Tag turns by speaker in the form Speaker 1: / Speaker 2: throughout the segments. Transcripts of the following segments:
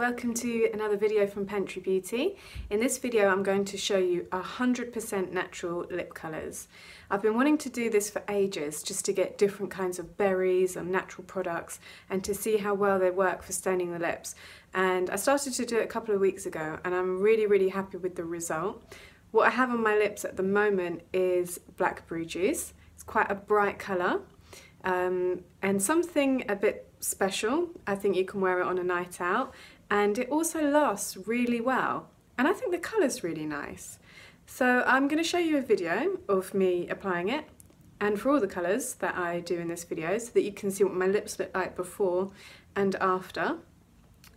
Speaker 1: welcome to another video from Pantry Beauty. In this video I'm going to show you 100% natural lip colours. I've been wanting to do this for ages, just to get different kinds of berries and natural products and to see how well they work for staining the lips. And I started to do it a couple of weeks ago and I'm really happy with the result. What I have on my lips at the moment is blackberry juice. It's quite a bright colour. And something a bit special. I think you can wear it on a night out, and it also lasts really well, and I think the colour's really nice. So I'm going to show you a video of me applying it, and for all the colours that I do in this video, so that you can see what my lips look like before and after.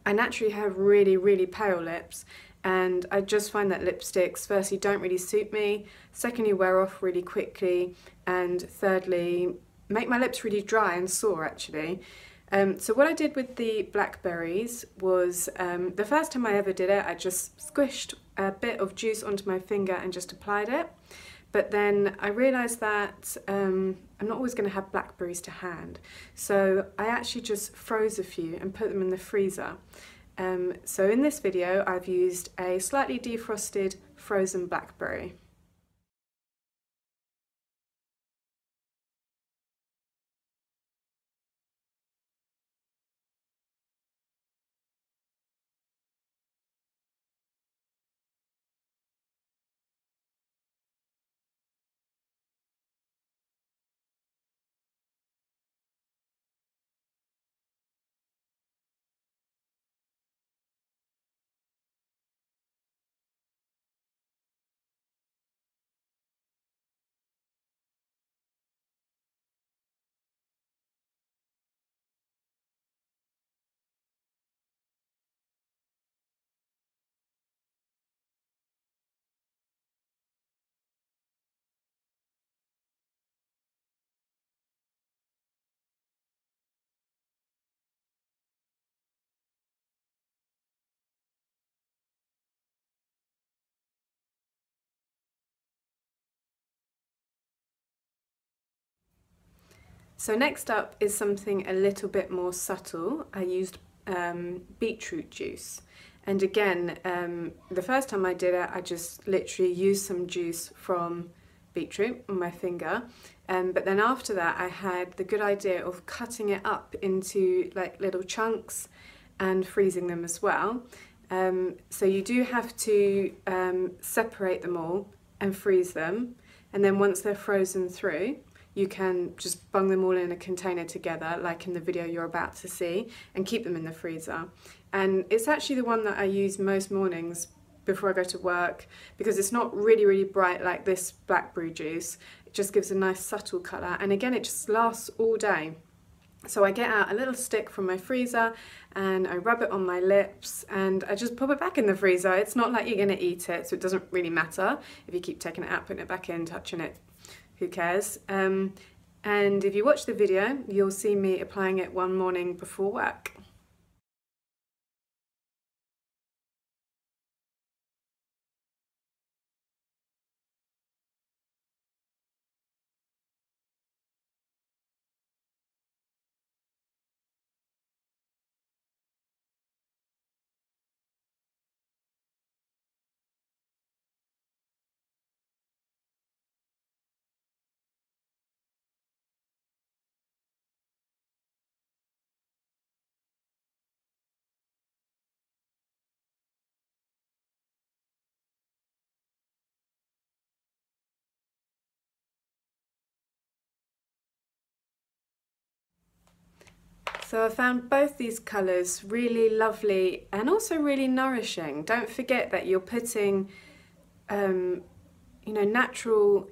Speaker 1: I naturally have really pale lips, and I just find that lipsticks firstly don't really suit me, secondly wear off really quickly, and thirdly make my lips really dry and sore actually. So what I did with the blackberries was, the first time I ever did it, I just squished a bit of juice onto my finger and just applied it. But then I realised that I'm not always going to have blackberries to hand. So I actually just froze a few and put them in the freezer. So in this video I've used a slightly defrosted frozen blackberry. So next up is something a little bit more subtle. I used beetroot juice, and again the first time I did it I just literally used some juice from beetroot on my finger, but then after that I had the good idea of cutting it up into like little chunks and freezing them as well. So you do have to separate them all and freeze them, and then once they're frozen through you can just bung them all in a container together like in the video you're about to see and keep them in the freezer. And it's actually the one that I use most mornings before I go to work, because it's not really bright like this blackberry juice. It just gives a nice subtle colour, and again it just lasts all day. So I get out a little stick from my freezer and I rub it on my lips and I just pop it back in the freezer. It's not like you're going to eat it, so it doesn't really matter if you keep taking it out, putting it back in, touching it. Who cares? And if you watch the video, you'll see me applying it one morning before work. So I found both these colours really lovely and also really nourishing. Don't forget that you're putting you know, natural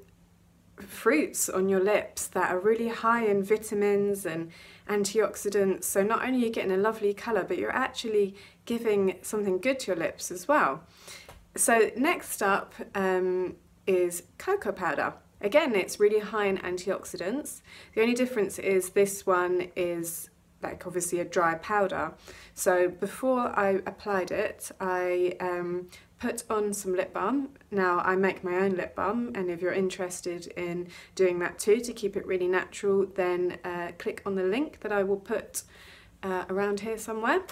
Speaker 1: fruits on your lips that are really high in vitamins and antioxidants. So not only are you getting a lovely colour, but you're actually giving something good to your lips as well. So next up is cocoa powder. Again, it's really high in antioxidants. The only difference is this one is like obviously a dry powder. So before I applied it, I put on some lip balm. Now I make my own lip balm, and if you're interested in doing that too to keep it really natural, then click on the link that I will put around here somewhere.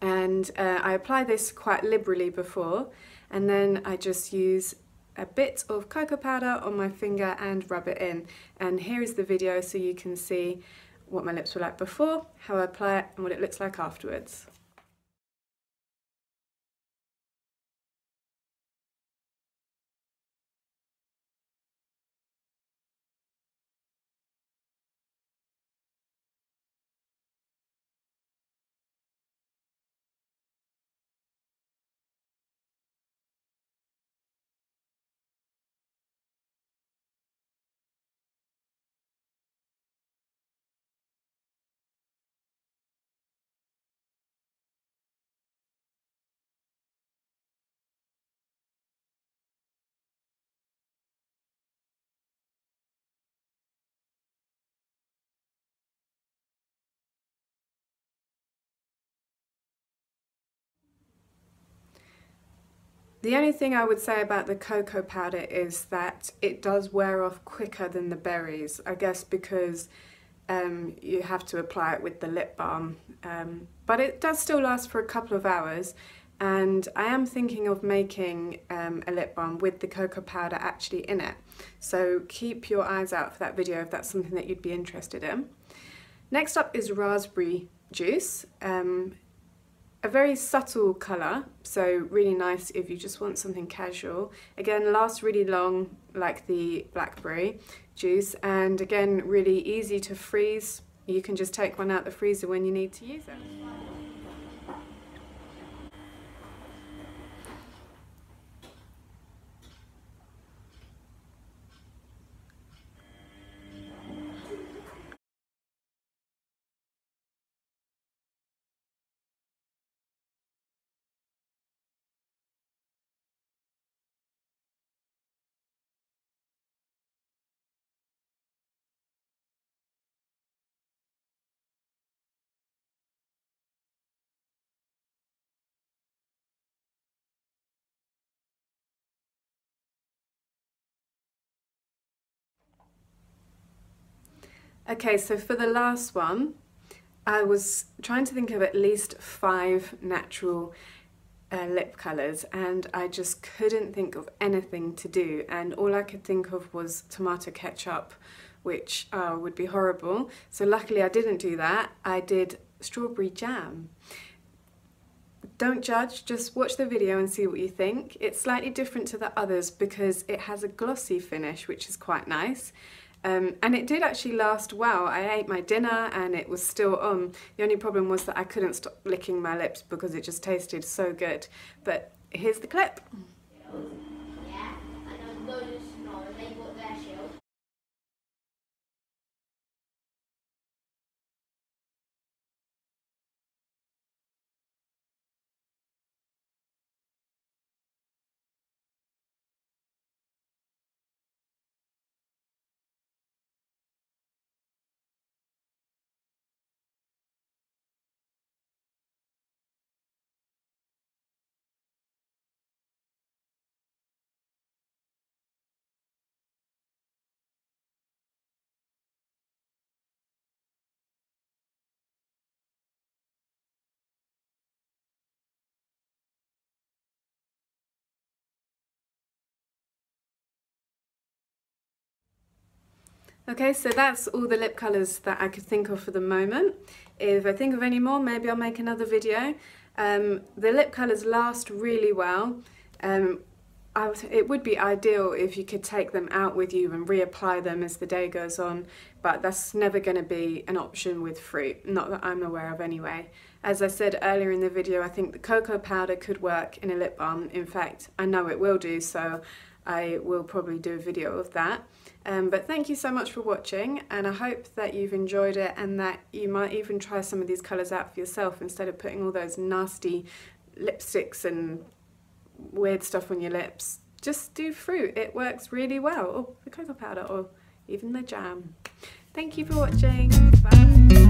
Speaker 1: and I apply this quite liberally before, and then I just use a bit of cocoa powder on my finger and rub it in. And here is the video so you can see what my lips were like before, how I apply it, and what it looks like afterwards. The only thing I would say about the cocoa powder is that it does wear off quicker than the berries, I guess because you have to apply it with the lip balm, but it does still last for a couple of hours, and I am thinking of making a lip balm with the cocoa powder actually in it, so keep your eyes out for that video if that's something that you'd be interested in. Next up is raspberry juice. A very subtle colour, so really nice if you just want something casual. Again, lasts really long like the blackberry juice, and again really easy to freeze. You can just take one out the freezer when you need to use it. Okay, so for the last one, I was trying to think of at least 5 natural lip colours, and I just couldn't think of anything to do, and all I could think of was tomato ketchup, which would be horrible. So luckily I didn't do that. I did strawberry jam. Don't judge, just watch the video and see what you think. It's slightly different to the others because it has a glossy finish, which is quite nice. And it did actually last well. I ate my dinner and it was still on. The only problem was that I couldn't stop licking my lips because it just tasted so good. But here's the clip.
Speaker 2: Yeah, and those snow, they got their shield.
Speaker 1: Okay, so that's all the lip colours that I could think of for the moment. If I think of any more, maybe I'll make another video. The lip colours last really well. It would be ideal if you could take them out with you and reapply them as the day goes on, but that's never going to be an option with fruit, not that I'm aware of anyway. As I said earlier in the video, I think the cocoa powder could work in a lip balm. In fact, I know it will do, so I will probably do a video of that. But thank you so much for watching, and I hope that you've enjoyed it and that you might even try some of these colours out for yourself instead of putting all those nasty lipsticks and weird stuff on your lips. Just do fruit, it works really well, or the cocoa powder, or even the jam. Thank you for watching, bye!